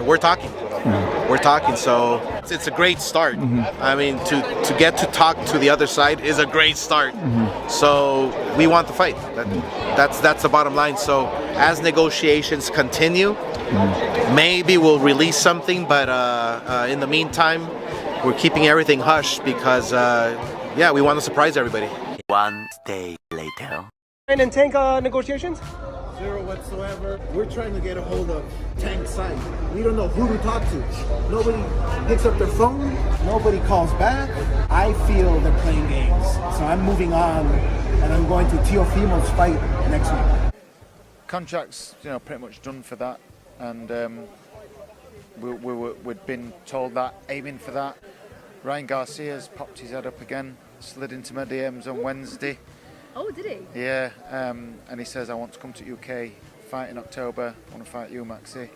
we're talking. We're talking, so it's a great start. I mean, to get to talk to the other side is a great start. So we want the fight. That's the bottom line. So as negotiations continue, maybe we'll release something, but in the meantime, we're keeping everything hush because, yeah, we want to surprise everybody. One day later. And Tank negotiations? Zero whatsoever. We're trying to get a hold of Tank's side. We don't know who to talk to. Nobody picks up their phone. Nobody calls back. I feel they're playing games. So I'm moving on, and I'm going to Teofimo's fight next week. Contract's, pretty much done for that, and we'd been told that, aiming for that. Ryan Garcia's popped his head up again, slid into my DMs on Wednesday. Oh, did he? Yeah, and he says, I want to come to UK, fight in October, I want to fight you, Maxi.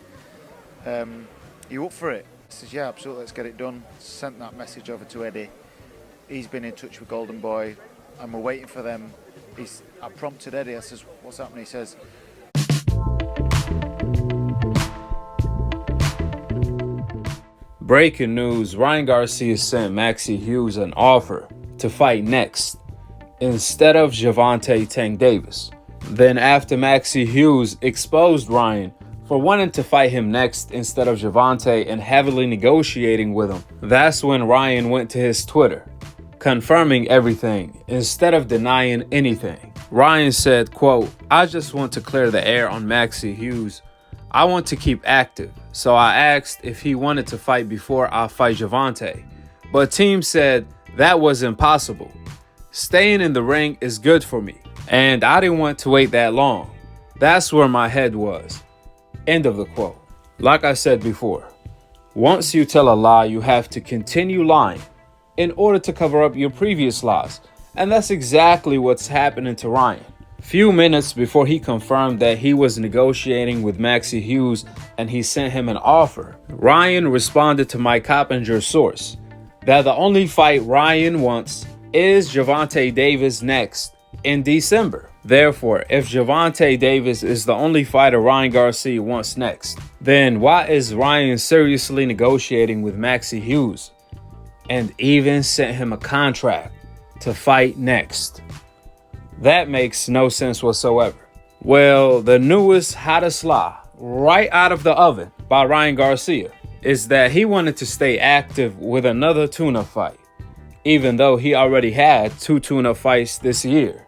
You up for it? I says, yeah, absolutely, let's get it done. Sent that message over to Eddie. He's been in touch with Golden Boy, and we're waiting for them. I prompted Eddie, I says, what's happening? He says, breaking news, Ryan Garcia sent Maxi Hughes an offer to fight next instead of Gervonta Tank Davis. Then after Maxi Hughes exposed Ryan for wanting to fight him next instead of Gervonta and heavily negotiating with him, that's when Ryan went to his Twitter, confirming everything instead of denying anything. Ryan said, quote, I just want to clear the air on Maxi Hughes. I want to keep active, so I asked if he wanted to fight before I fight Gervonta, but team said that was impossible. Staying in the ring is good for me, and I didn't want to wait that long. That's where my head was. End of the quote. Like I said before, once you tell a lie, you have to continue lying in order to cover up your previous lies, and that's exactly what's happening to Ryan. Few minutes before he confirmed that he was negotiating with Maxi Hughes and he sent him an offer, Ryan responded to Mike Coppinger's source that the only fight Ryan wants is Gervonta Davis next in December. Therefore, if Gervonta Davis is the only fighter Ryan Garcia wants next, then why is Ryan seriously negotiating with Maxi Hughes and even sent him a contract to fight next? That makes no sense whatsoever. Well, the newest, hottest lie right out of the oven by Ryan Garcia is that he wanted to stay active with another tune-up fight, even though he already had 2 tune-up fights this year.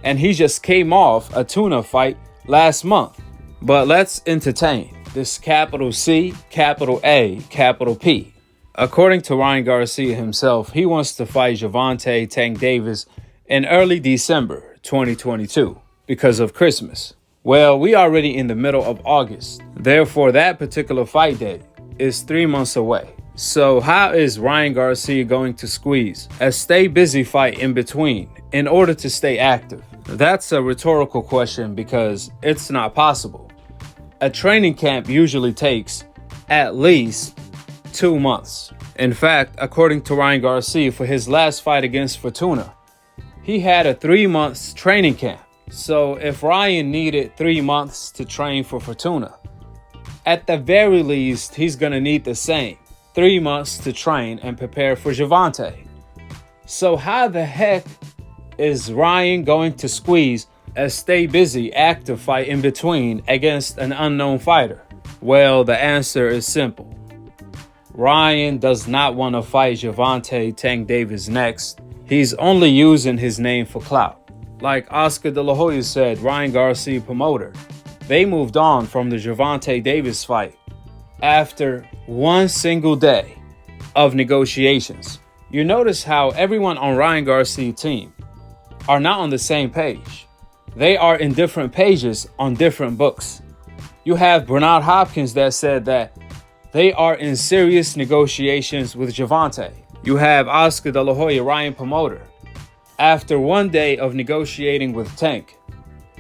And he just came off a tune-up fight last month. But let's entertain this capital C, capital A, capital P. According to Ryan Garcia himself, he wants to fight Gervonta Tank Davis in early December 2022 because of Christmas. Well, we already in the middle of August. Therefore, that particular fight date is 3 months away. So how is Ryan Garcia going to squeeze a stay busy fight in between in order to stay active? That's a rhetorical question because it's not possible. A training camp usually takes at least 2 months. In fact, according to Ryan Garcia, for his last fight against Fortuna, he had a 3 months training camp. So if Ryan needed 3 months to train for Fortuna, at the very least, he's going to need the same 3 months to train and prepare for Gervonta. So how the heck is Ryan going to squeeze a stay busy active fight in between against an unknown fighter? Well, the answer is simple. Ryan does not want to fight Gervonta Tank Davis next. He's only using his name for clout. Like Oscar De La Hoya said, Ryan Garcia promoter, they moved on from the Gervonta Davis fight after one single day of negotiations. You notice how everyone on Ryan Garcia's team are not on the same page. They are in different pages on different books. You have Bernard Hopkins that said that they are in serious negotiations with Gervonta. You have Oscar De La Hoya, Ryan promoter. After one day of negotiating with Tank,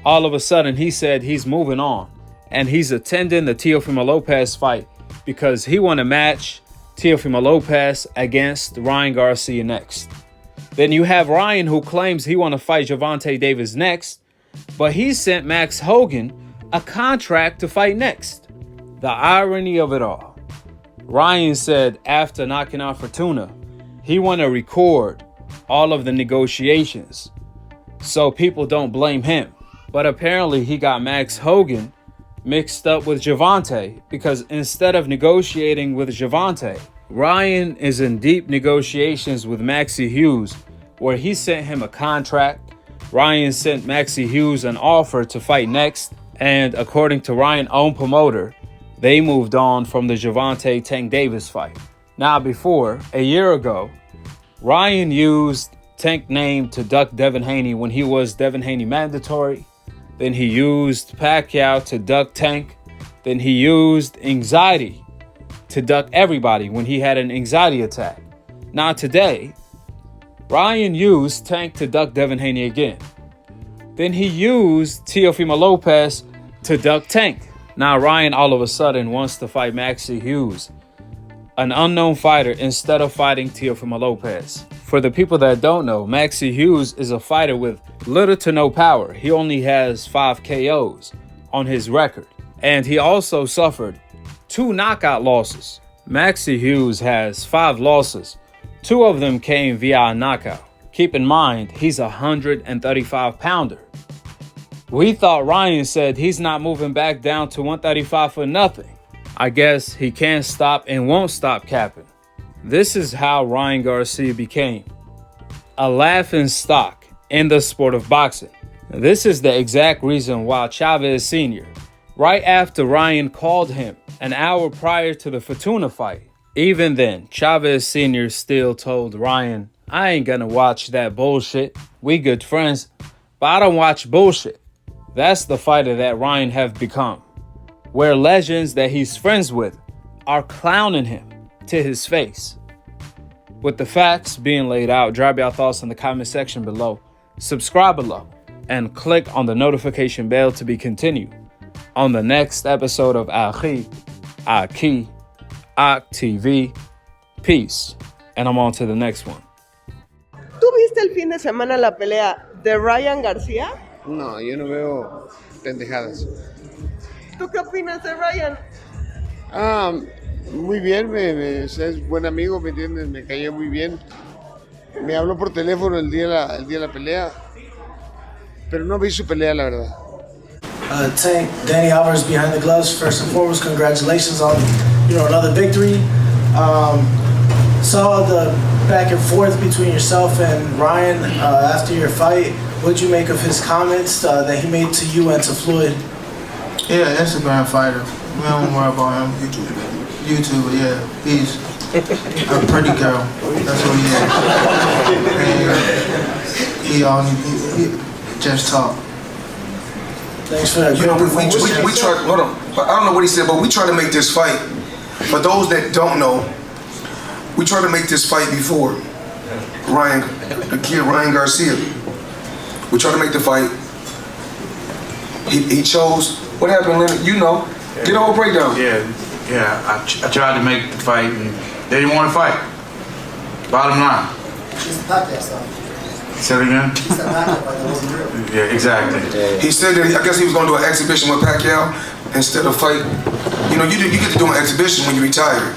all of a sudden he said he's moving on and he's attending the Teofimo Lopez fight because he want to match Teofimo Lopez against Ryan Garcia next. Then you have Ryan who claims he want to fight Gervonta Davis next, but he sent Max Hogan a contract to fight next. The irony of it all. Ryan said after knocking out Fortuna, he want to record all of the negotiations so people don't blame him. But apparently he got Max Hogan mixed up with Gervonta, because instead of negotiating with Gervonta, Ryan is in deep negotiations with Maxi Hughes, where he sent him a contract. Ryan sent Maxi Hughes an offer to fight next, and according to Ryan's own promoter, they moved on from the Gervonta Tank Davis fight. Now before, a year ago, Ryan used Tank name to duck Devin Haney when he was Devin Haney mandatory. Then he used Pacquiao to duck Tank. Then he used anxiety to duck everybody when he had an anxiety attack. Now today, Ryan used Tank to duck Devin Haney again. Then he used Teofimo Lopez to duck Tank. Now Ryan all of a sudden wants to fight Maxi Hughes, an unknown fighter, instead of fighting Teofimo Lopez. For the people that don't know, Maxi Hughes is a fighter with little to no power. He only has 5 KOs on his record. And he also suffered 2 knockout losses. Maxi Hughes has 5 losses. 2 of them came via a knockout. Keep in mind, he's a 135-pounder. We thought Ryan said he's not moving back down to 135 for nothing. I guess he can't stop and won't stop capping. This is how Ryan Garcia became a laughing stock in the sport of boxing. This is the exact reason why Chavez Sr., right after Ryan called him an hour prior to the Fortuna fight, even then, Chavez Sr. still told Ryan, I ain't gonna watch that bullshit. We good friends, but I don't watch bullshit. That's the fighter that Ryan have become, where legends that he's friends with are clowning him to his face. With the facts being laid out, drop your thoughts in the comment section below, subscribe below, and click on the notification bell to be continued on the next episode of Akhi, Akhi TV. Peace. And I'm on to the next one. ¿Tú viste el fin de semana la pelea de Ryan Garcia? No, yo no veo pendejadas. ¿Tú qué opinas de Ryan? Muy bien, es buen amigo, ¿me entiendes? Me cayó muy bien. Me habló por teléfono el día de la pelea, pero no vi su pelea, la verdad. Tank, Danny Alvarez behind the gloves. First and foremost, congratulations on another victory. Saw the back and forth between yourself and Ryan after your fight. What'd you make of his comments that he made to you and to Floyd? Yeah, Instagram fighter. We don't worry about him. YouTuber, yeah. He's a pretty girl. That's what he is. He just talk. Thanks for that. You know, we try. Hold on. I don't know what he said, but we try to make this fight. For those that don't know, we try to make this fight before the kid Ryan Garcia. We tried to make the fight. He chose. What happened, Leonard? You know. Get a whole breakdown. Yeah. I tried to make the fight, and they didn't want to fight. Bottom line. It's the podcast stuff. Say it again? It's the podcast, but it wasn't real. Yeah, exactly. He said that I guess he was going to do an exhibition with Pacquiao instead of fight. You know, you get to do an exhibition when you retire.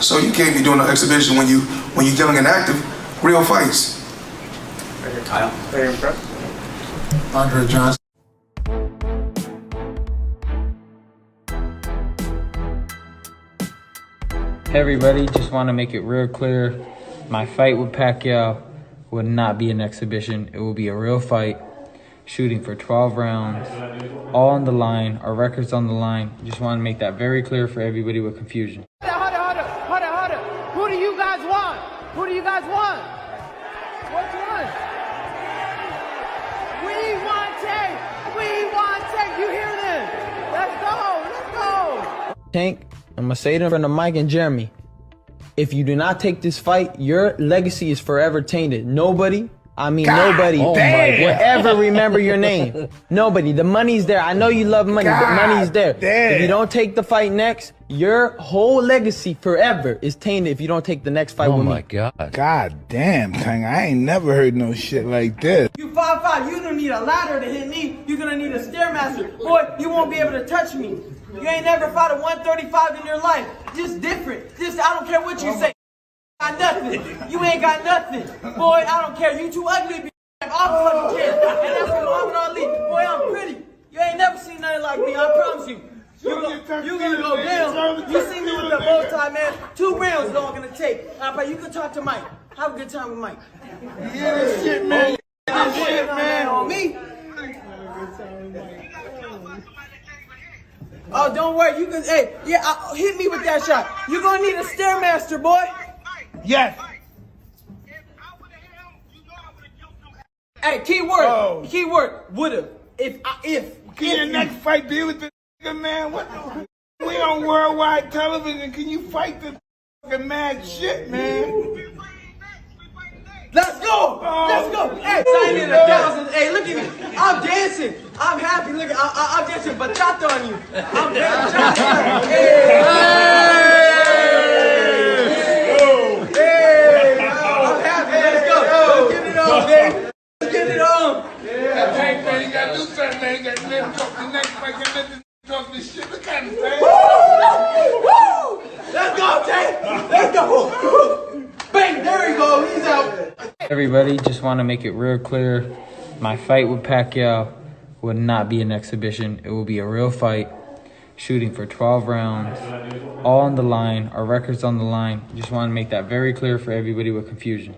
So you can't be doing an exhibition when you're young and active. Real fights. Kyle. Very impressed. Andre Johnson. Hey everybody, just want to make it real clear. My fight with Pacquiao will not be an exhibition. It will be a real fight, shooting for 12 rounds, all on the line, our records on the line. Just want to make that very clear for everybody with confusion. Hold it. Who do you guys want? Which one? We want Tank. You hear them? Let's go. Tank, I'm going to say it in front of Mike and Jeremy. If you do not take this fight, your legacy is forever tainted. Nobody will ever remember your name. Nobody. The money's there. I know you love money, but money's there. If you don't take the fight next, your whole legacy forever is tainted if you don't take the next fight with me. Oh my God. God damn, Tang. I ain't never heard no shit like this. You 5'5", you don't need a ladder to hit me. You're gonna need a Stairmaster. Boy, you won't be able to touch me. You ain't never fought a 135 in your life. just different. Just, I don't care what you say. Got nothing. You ain't got nothing. Boy, I don't care. You too ugly to be I'm fucking kid. And that's from Muhammad Ali. Boy, I'm pretty. You ain't never seen nothing like me, I promise you. You gonna go down. You see me with the bow tie, man. 2 rounds is all gonna take. You can talk to Mike. Have a good time with Mike. Yeah, this shit, man. This shit, man. On me. Oh, don't worry. You can, hey, yeah, hit me with that shot. You're gonna need a Stairmaster, boy. Yes. Hey, keyword. Keyword. Would've. If. Can your next fight be with the nigga, man? What the? We on worldwide television. Can you fight this fucking mad shit, man? Let's go! Let's go! Hey, sign in 1,000. Hey, look at me. I'm dancing. I'm happy. Look at I'm dancing bachata on you. I'm dancing bachata. Hey! I'm happy. Let's go. Let's get it on, baby. Let's get it on. Hey, man, you gotta do something, man. You gotta let him talk the next fight. You gotta let him talk this shit. Look at him, man. Woo! Let's go, Tay. Let's go. Bang, there he go. He's out. Everybody, just want to make it real clear. My fight with Pacquiao will not be an exhibition. It will be a real fight. Shooting for 12 rounds. All on the line. Our record's on the line. Just want to make that very clear for everybody with confusion.